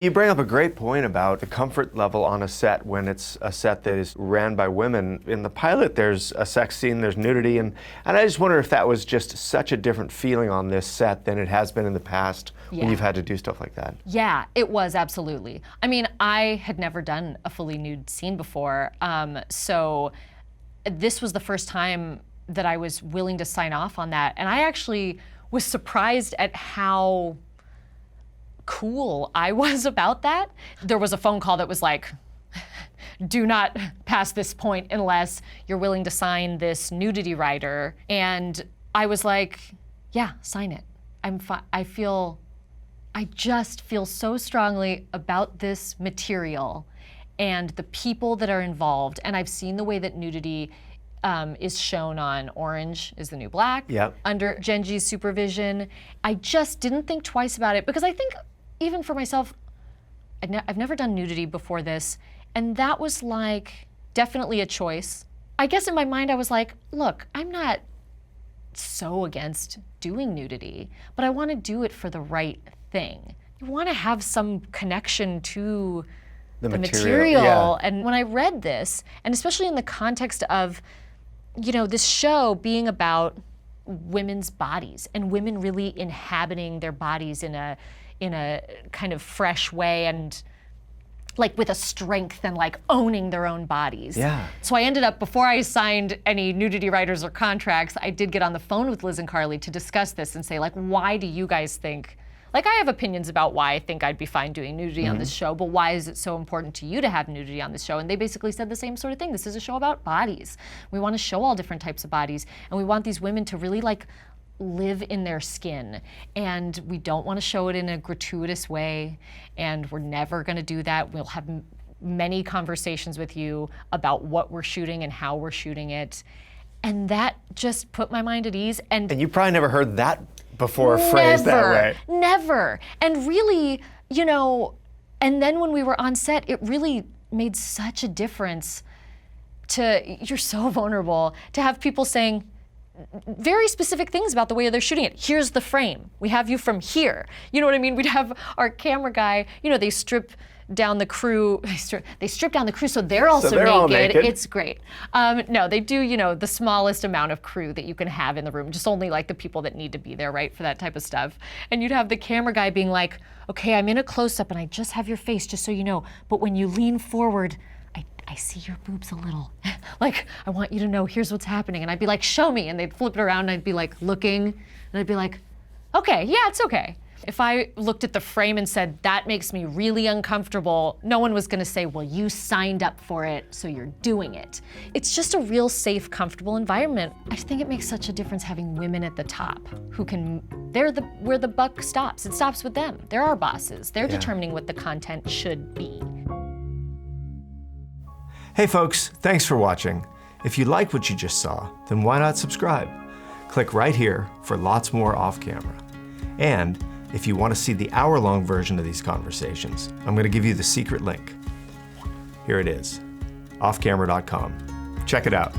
You bring up a great point about the comfort level on a set when it's a set that is ran by women. In the pilot, there's a sex scene, there's nudity, and I just wonder if that was just such a different feeling on this set than it has been in the past when you've had to do stuff like that. Yeah, it was, absolutely. I mean, I had never done a fully nude scene before, so this was the first time that I was willing to sign off on that, and I actually was surprised at how cool I was about that. There was a phone call that was like, do not pass this point unless you're willing to sign this nudity rider. And I was like, yeah, sign it. I just feel so strongly about this material and the people that are involved. And I've seen the way that nudity is shown on Orange is the New Black, under Genji's supervision. I just didn't think twice about it because I think, even for myself, I've never done nudity before this, and that was like definitely a choice. I guess in my mind I was like, look, I'm not so against doing nudity, but I want to do it for the right thing. You want to have some connection to the material. Yeah. And when I read this, and especially in the context of, you know, this show being about women's bodies and women really inhabiting their bodies in a kind of fresh way and like with a strength and like owning their own bodies. Yeah. So I ended up, before I signed any nudity writers or contracts, I did get on the phone with Liz and Carly to discuss this and say, like, why do you guys think, like, I have opinions about why I think I'd be fine doing nudity on this show, but why is it so important to you to have nudity on this show? And they basically said the same sort of thing. This is a show about bodies. We want to show all different types of bodies, and we want these women to really like live in their skin, and we don't want to show it in a gratuitous way, and we're never going to do that. We'll have many conversations with you about what we're shooting and how we're shooting it, and that just put my mind at ease. And you probably never heard that before phrased that way. Never. And really, you know, and then when we were on set, it really made such a difference you're so vulnerable, to have people saying very specific things about the way they're shooting it. Here's the frame. We have you from here. You know what I mean? We'd have our camera guy, you know, they strip down the crew, they strip down the crew so they're also naked. All naked. It's great. No, they do, you know, the smallest amount of crew that you can have in the room, just only like the people that need to be there, right, for that type of stuff. And you'd have the camera guy being like, okay, I'm in a close-up and I just have your face, just so you know, but when you lean forward, I see your boobs a little. Like, I want you to know, here's what's happening. And I'd be like, show me. And they'd flip it around and I'd be like looking, and I'd be like, okay, yeah, it's okay. If I looked at the frame and said, that makes me really uncomfortable, no one was gonna say, well, you signed up for it, so you're doing it. It's just a real safe, comfortable environment. I think it makes such a difference having women at the top who can, where the buck stops. It stops with them. They're our bosses. They're determining what the content should be. Hey folks, thanks for watching. If you like what you just saw, then why not subscribe? Click right here for lots more off camera. And if you want to see the hour-long version of these conversations, I'm going to give you the secret link. Here it is, offcamera.com. Check it out.